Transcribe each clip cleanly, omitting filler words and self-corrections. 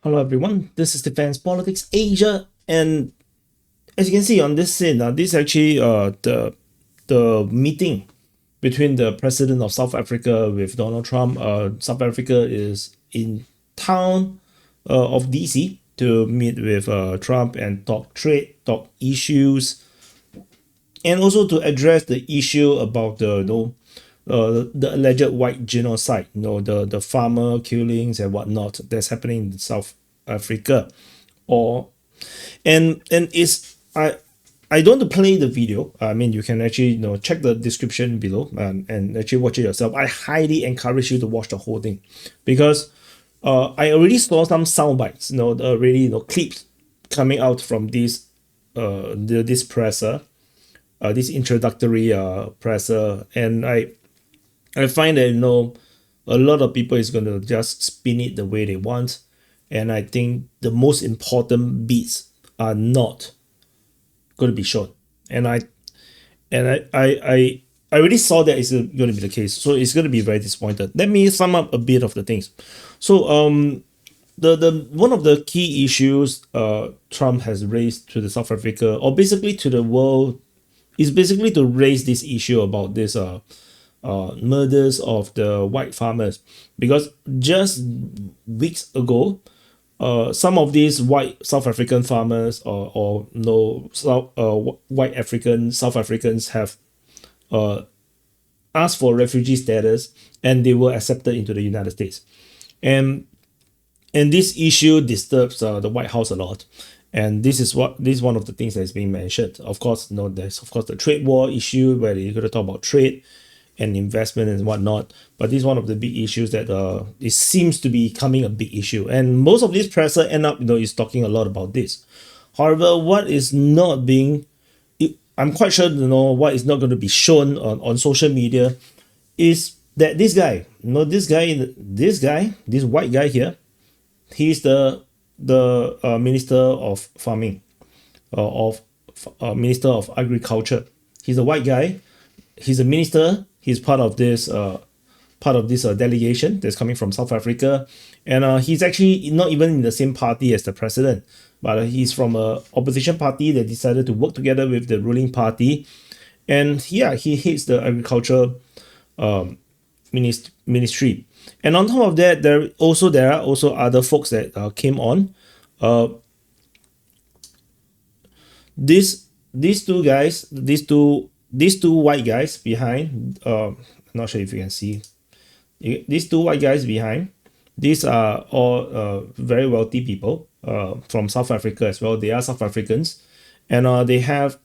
Hello everyone, this is Defense Politics Asia, and as you can see on this scene, this is actually the meeting between the president of South Africa with Donald Trump. South Africa is in town of DC to meet with Trump and talk trade, talk issues, and also to address the issue about the alleged white genocide, the farmer killings and whatnot that's happening in South Africa. Or and it's I don't want to play the video. I mean, you can actually check the description below and actually watch it yourself. I highly encourage you to watch the whole thing, because I already saw some sound bites, already clips coming out from this presser, this introductory presser, and I find that a lot of people is going to just spin it the way they want, and I think the most important beats are not going to be shown, and I already saw that it's going to be the case, so it's going to be very disappointed. Let me sum up a bit of the things. So the one of the key issues Trump has raised to the South Africa, or basically to the world, is basically to raise this issue about this murders of the white farmers, because just weeks ago, some of these white South African farmers or no white South Africans have asked for refugee status, and they were accepted into the United States, and this issue disturbs the White House a lot. And this is one of the things that is being mentioned. Of course, there's of course the trade war issue, where you're going to talk about trade and investment and whatnot. But this is one of the big issues that it seems to be becoming a big issue. And most of these presser end up is talking a lot about this. However, what is not being, I'm quite sure what is not going to be shown on social media is that this white guy here, he's the Minister of Farming, of Minister of Agriculture. He's a white guy. He's a minister. He's part of this delegation that's coming from South Africa, and he's actually not even in the same party as the president, but he's from a opposition party that decided to work together with the ruling party. And yeah, he hates the agriculture ministry. And on top of that, there are also other folks that came on. These two white guys behind. I'm not sure if you can see. These two white guys behind. These are all very wealthy people from South Africa as well. They are South Africans, and they have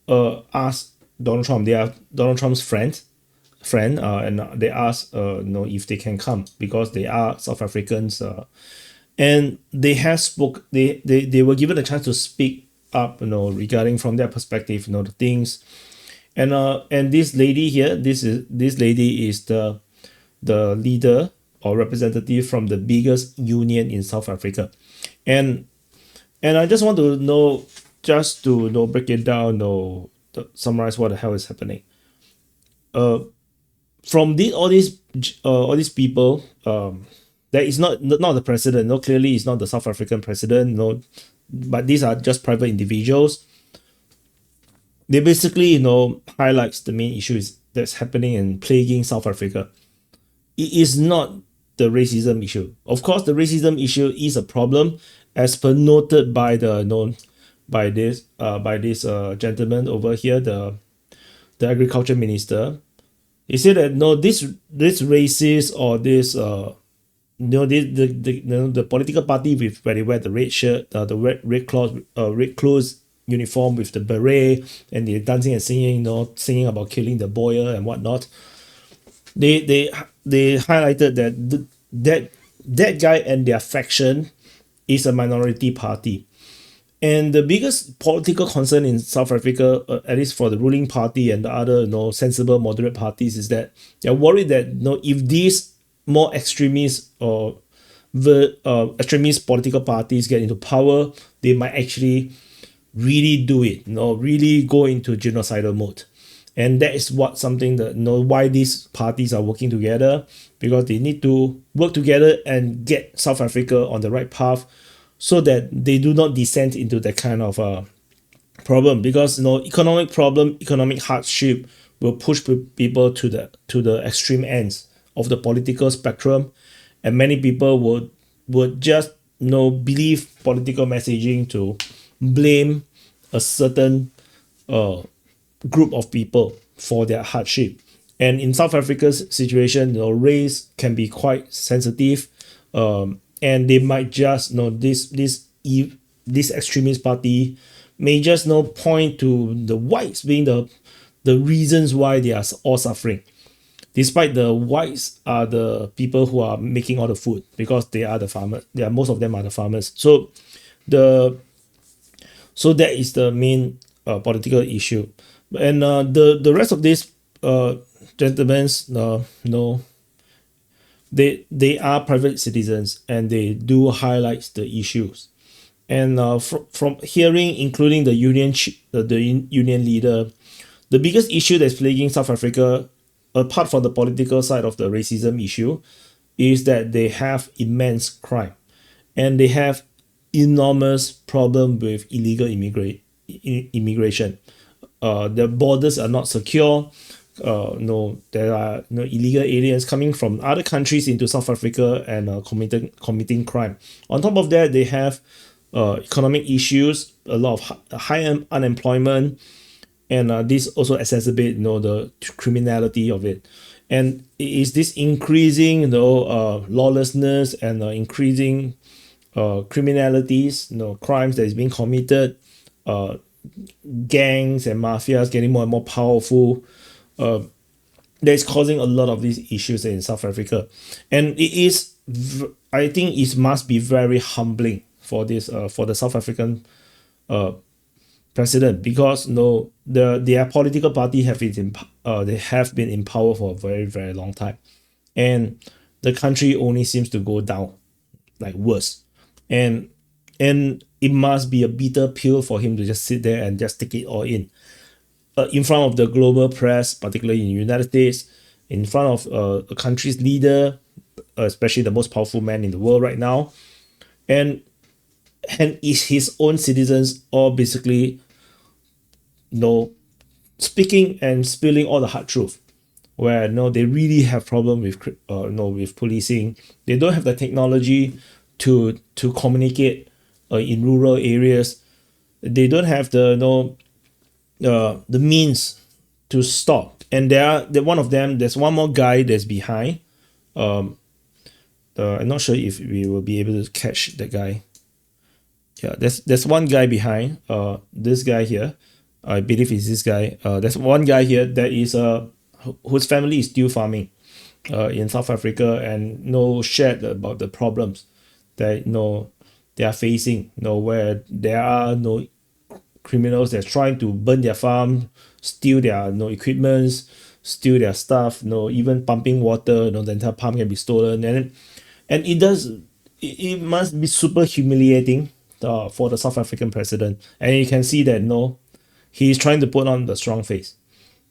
asked Donald Trump. They are Donald Trump's friend, and they asked if they can come, because they are South Africans, and they were given a chance to speak up regarding from their perspective the things. And this lady here, this lady is the leader or representative from the biggest union in South Africa, and I just want to break it down, to summarize what the hell is happening. From all these people, that is not the president. Clearly it's not the South African president. But these are just private individuals. They basically highlights the main issues that's happening and plaguing South Africa. It is not the racism issue. Of course, the racism issue is a problem, as per noted by this gentleman over here, the agriculture minister. He said that this racist, or this the political party where they wear the red shirt, the red clothes uniform with the beret, and they're dancing and singing about killing the boer and whatnot. They highlighted that guy and their faction is a minority party. And the biggest political concern in South Africa, at least for the ruling party and the other sensible moderate parties, is that they're worried that if these more extremist or extremist political parties get into power, they might actually really do it, really go into genocidal mode. And that is what something that why these parties are working together, because they need to work together and get South Africa on the right path, so that they do not descend into that kind of problem. Because economic problem, economic hardship will push people to the extreme ends of the political spectrum, and many people would just believe political messaging to blame a certain group of people for their hardship. And in South Africa's situation, race can be quite sensitive, and they might just this extremist party may just point to the whites being the reasons why they are all suffering, despite the whites are the people who are making all the food, because they are the farmers. Most of them are the farmers. So that is the main political issue. And the rest of these gentlemen, they are private citizens, and they do highlight the issues. And from hearing, including the union leader, the biggest issue that's plaguing South Africa, apart from the political side of the racism issue, is that they have immense crime, and they have enormous problem with illegal immigration. The borders are not secure. There are illegal aliens coming from other countries into South Africa and committing crime. On top of that, they have economic issues, a lot of high unemployment, and this also exacerbate the criminality of it. And is this increasing lawlessness and increasing criminalities, crimes that is being committed, gangs and mafias getting more and more powerful, that is causing a lot of these issues in South Africa. And I think it must be very humbling for the South African president, because their political party they have been in power for a very, very long time, and the country only seems to go down, like worse. And it must be a bitter pill for him to just sit there and just take it all in front of the global press, particularly in the United States, in front of a country's leader, especially the most powerful man in the world right now, and is his own citizens all basically speaking and spilling all the hard truth, where they really have problem with policing. They don't have the technology to communicate in rural areas. They don't have the means to stop. And there's one more guy that's behind. I'm not sure if we will be able to catch that guy. Yeah, there's one guy behind. This guy here, I believe is this guy. There's one guy here that is whose family is still farming in South Africa, and shared about the problems that they are facing. Where there are criminals that's trying to burn their farm, steal their equipments, steal their stuff. Even pumping water. The entire pump can be stolen, and it must be super humiliating for the South African president. And you can see that he's trying to put on the strong face.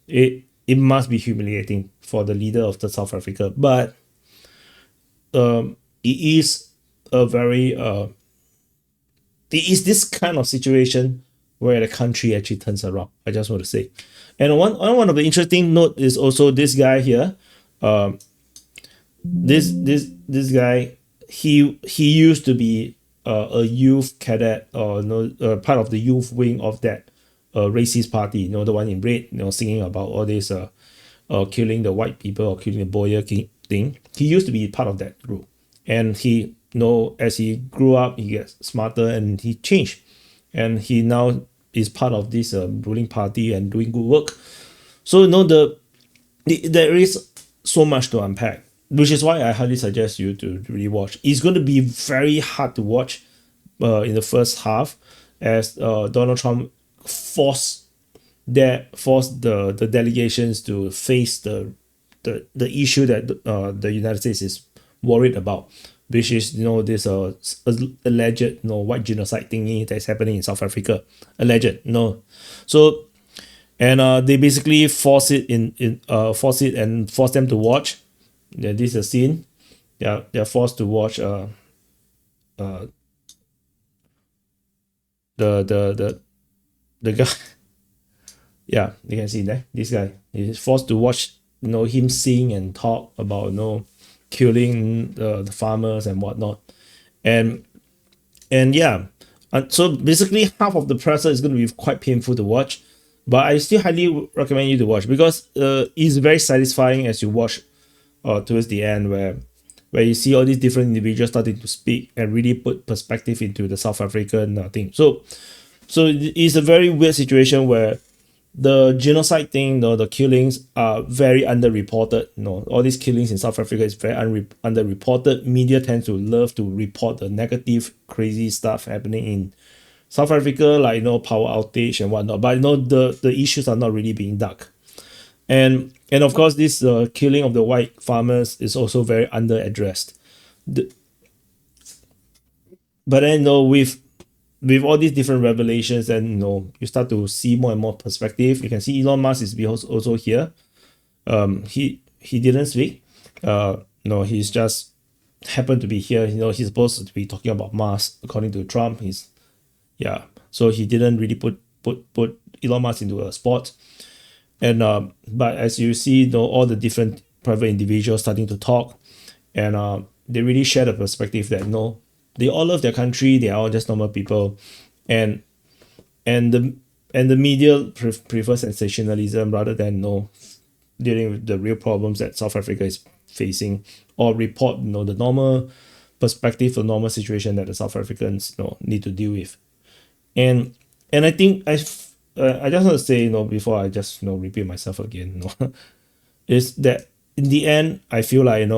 It must be humiliating for the leader of the South Africa, but it is a very it is this kind of situation where the country actually turns around. I just want to say. And one of the interesting note is also this guy here. This guy, he used to be a youth cadet, or part of the youth wing of that racist party, the one in red, singing about all this killing the white people or killing the Boer thing. He used to be part of that group, and he as he grew up, he gets smarter and he changed, and he now is part of this ruling party and doing good work. So there is so much to unpack, which is why I highly suggest you to really watch. It's going to be very hard to watch in the first half, as Donald Trump forced the delegations to face the issue that the United States is worried about, which is this alleged white genocide thingy that's happening in South Africa. Alleged. So and they basically force it and force them to watch. Yeah, this is a scene. They're forced to watch uh the the guy. Yeah, you can see that this guy is forced to watch, him sing and talk about, killing the farmers and whatnot. And and yeah, so basically half of the presser is going to be quite painful to watch, but I still highly recommend you to watch, because it's very satisfying as you watch towards the end, where you see all these different individuals starting to speak and really put perspective into the South African thing. So it's a very weird situation where the genocide thing, the killings are very underreported. All these killings in South Africa is very underreported. Media tends to love to report the negative, crazy stuff happening in South Africa, like power outage and whatnot. But the issues are not really being dug. And of course, this killing of the white farmers is also very under addressed. But then, with all these different revelations, and you start to see more and more perspective. You can see Elon Musk is also here. He didn't speak. No, he's just happened to be here. He's supposed to be talking about Mars, according to Trump. So he didn't really put Elon Musk into a spot. And but as you see, all the different private individuals starting to talk, and they really share the perspective that they all love their country. They are all just normal people, and the media prefer sensationalism rather than dealing with the real problems that South Africa is facing, or report the normal perspective, the normal situation that the South Africans need to deal with. And I think I just want to say, before I just repeat myself again, is that in the end I feel like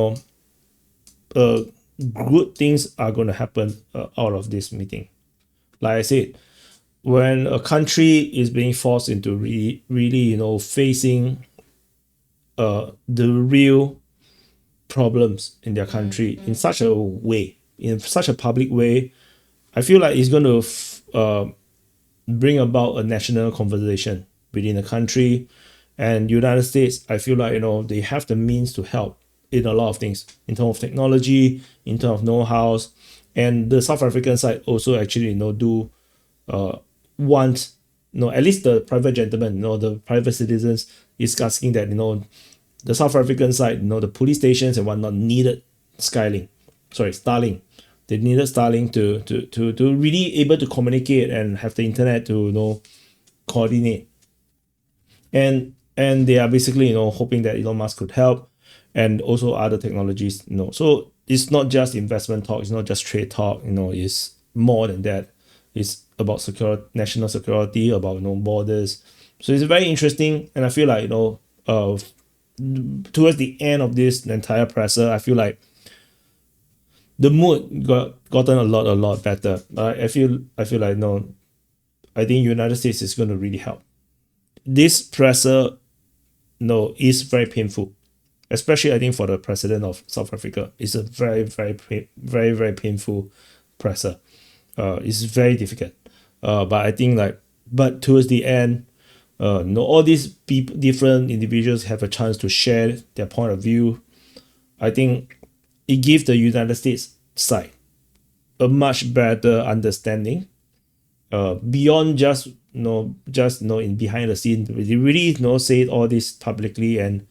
good things are going to happen out of this meeting. Like I said, when a country is being forced into really facing the real problems in their country in such a way, in such a public way, I feel like it's going to bring about a national conversation within the country. And United States, I feel like they have the means to help in a lot of things, in terms of technology, in terms of know-hows. And the South African side also actually do want, at least the private gentlemen, the private citizens is asking that the South African side, the police stations and whatnot needed Starlink. They needed Starlink to really able to communicate and have the internet to coordinate. And they are basically hoping that Elon Musk could help, and also other technologies. So it's not just investment talk, it's not just trade talk. It's more than that. It's about national security, about borders. So it's very interesting, and I feel like towards the end of this entire presser, I feel like the mood gotten a lot better. I feel like I think United States is going to really help. This presser is very painful, especially I think for the president of South Africa. It's a very very painful presser. It's very difficult. But I think but towards the end, all these people, different individuals have a chance to share their point of view. I think it gives the United States side a much better understanding, beyond just in behind the scene. They really say all this publicly and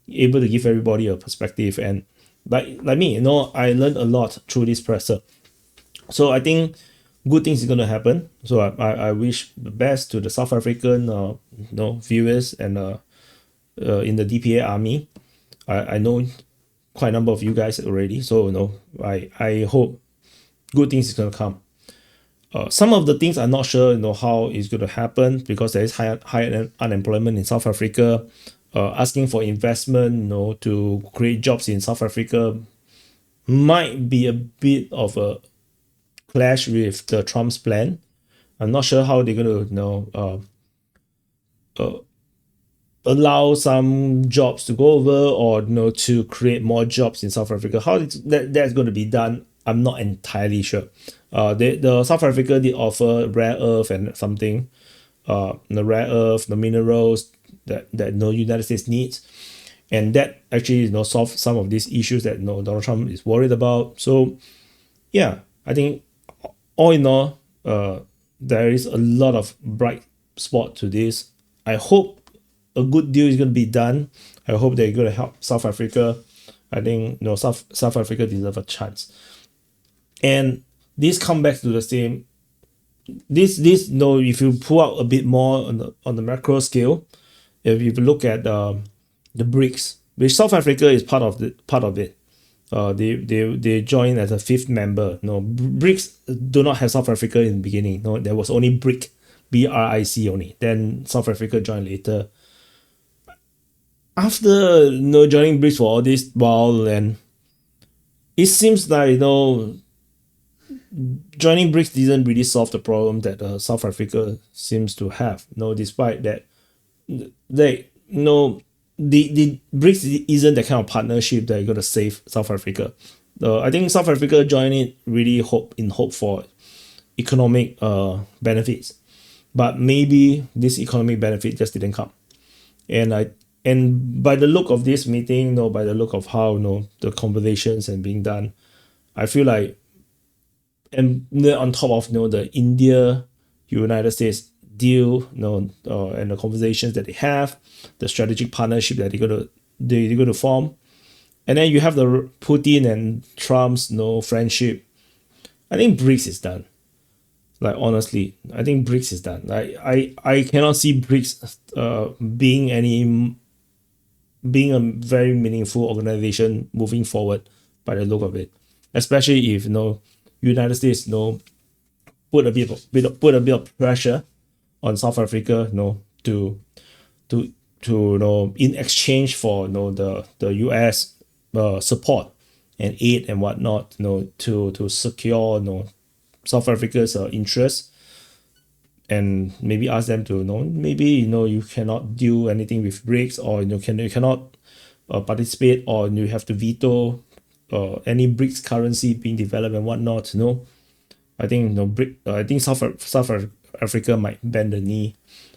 able to give everybody a perspective. And like me, I learned a lot through this presser. So I think good things is going to happen. So I wish the best to the South African viewers and in the DPA army. I know quite a number of you guys already, so I hope good things is going to come. Some of the things I'm not sure how it's going to happen, because there is high unemployment in South Africa. Asking for investment to create jobs in South Africa might be a bit of a clash with the Trump's plan. I'm not sure how they're going to allow some jobs to go over, or to create more jobs in South Africa. How that's going to be done, I'm not entirely sure. The South Africa did offer rare earth and something, the rare earth, the minerals that United States needs, and that actually solve some of these issues that Donald Trump is worried about. So yeah, I think all in all, there is a lot of bright spot to this. I hope a good deal is going to be done. I hope they're going to help South Africa. I think South Africa deserve a chance. And this come back to the same. This if you pull out a bit more on the macro scale, if you look at the BRICS, which South Africa is part of it. They joined as a fifth member. BRICS do not have South Africa in the beginning. There was only BRIC, BRIC only. Then South Africa joined later. After joining BRICS for all this while, and it seems like joining BRICS didn't really solve the problem that South Africa seems to have. Despite that, the BRICS isn't the kind of partnership that is going to save South Africa. I think South Africa joining it really hope for economic benefits, but maybe this economic benefit just didn't come. And by the look of this meeting, by the look of how the conversations and being done, I feel like, and on top of the India United States deal, and the conversations that they have, the strategic partnership that they're gonna form, and then you have the Putin and Trump's friendship. I think BRICS is done. Like honestly, I think BRICS is done. I cannot see BRICS being a very meaningful organization moving forward by the look of it, especially if United States put a bit of pressure on South Africa to in exchange for the US support and aid and whatnot to secure South Africa's interests, and maybe ask them to maybe you cannot do anything with BRICS, or you cannot participate, or you have to veto any BRICS currency being developed and whatnot. I think I think South Africa might bend the knee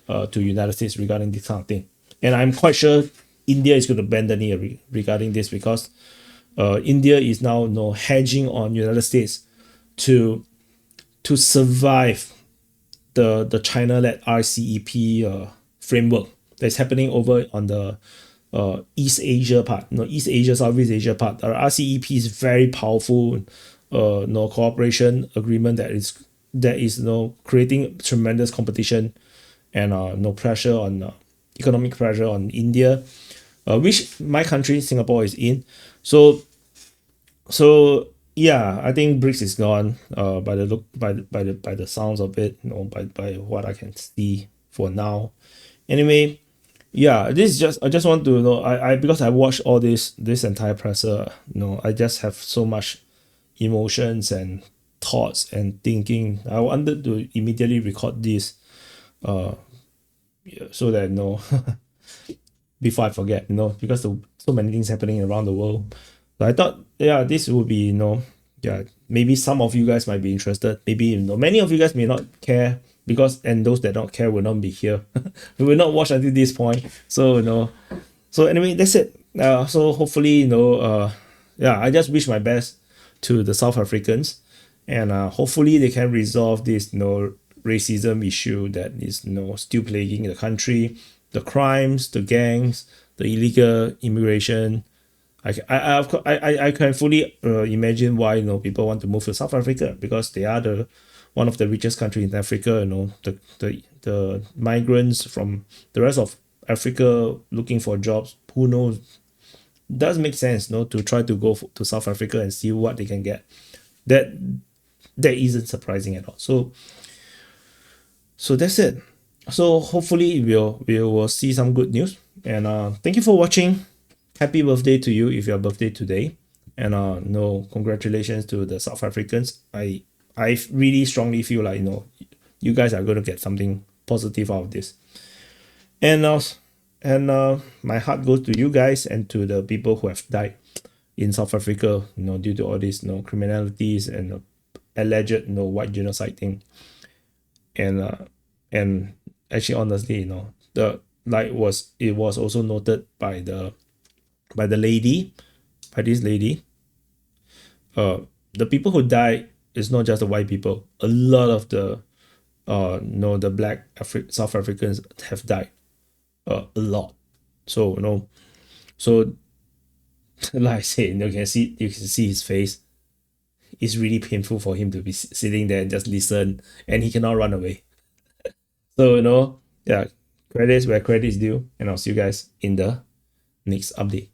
to United States regarding this kind of thing, and I'm quite sure India is going to bend the knee regarding this, because India is now hedging on United States to survive the China-led RCEP framework that's happening over on the East Asia part, East Asia, Southeast Asia part. Our RCEP is very powerful cooperation agreement that is creating tremendous competition and pressure on economic pressure on India, which my country Singapore is in. So yeah, I think BRICS is gone. By the sounds of it, by what I can see for now. Anyway, yeah, this is just I just want to I because I watched all this entire presser. I just have so much emotions and thoughts and thinking. I wanted to immediately record this, so that before I forget, because so many things happening around the world. So I thought, yeah, this would be, yeah, maybe some of you guys might be interested. Maybe, many of you guys may not care, and those that don't care will not be here. We will not watch until this point. So, so anyway, that's it. So hopefully, yeah, I just wish my best to the South Africans, and hopefully they can resolve this, racism issue that is, still plaguing the country, the crimes, the gangs, the illegal immigration. I can fully imagine why people want to move to South Africa, because they are one of the richest countries in Africa. The migrants from the rest of Africa looking for jobs, who knows, does make sense to try to go to South Africa and see what they can get. That isn't surprising at all. So that's it. So hopefully we will see some good news, and thank you for watching. Happy birthday to you if your birthday today, and congratulations to the South Africans. I really strongly feel like you guys are going to get something positive out of this, and my heart goes to you guys and to the people who have died in South Africa due to all these criminalities and alleged white genocide thing, and actually, honestly, it was also noted by the lady, by this lady. The people who died is not just the white people. A lot of the the black South Africans have died. A lot. So so like I say, you can see his face. It's really painful for him to be sitting there and just listen, and he cannot run away. So yeah, credits where credits due, and I'll see you guys in the next update.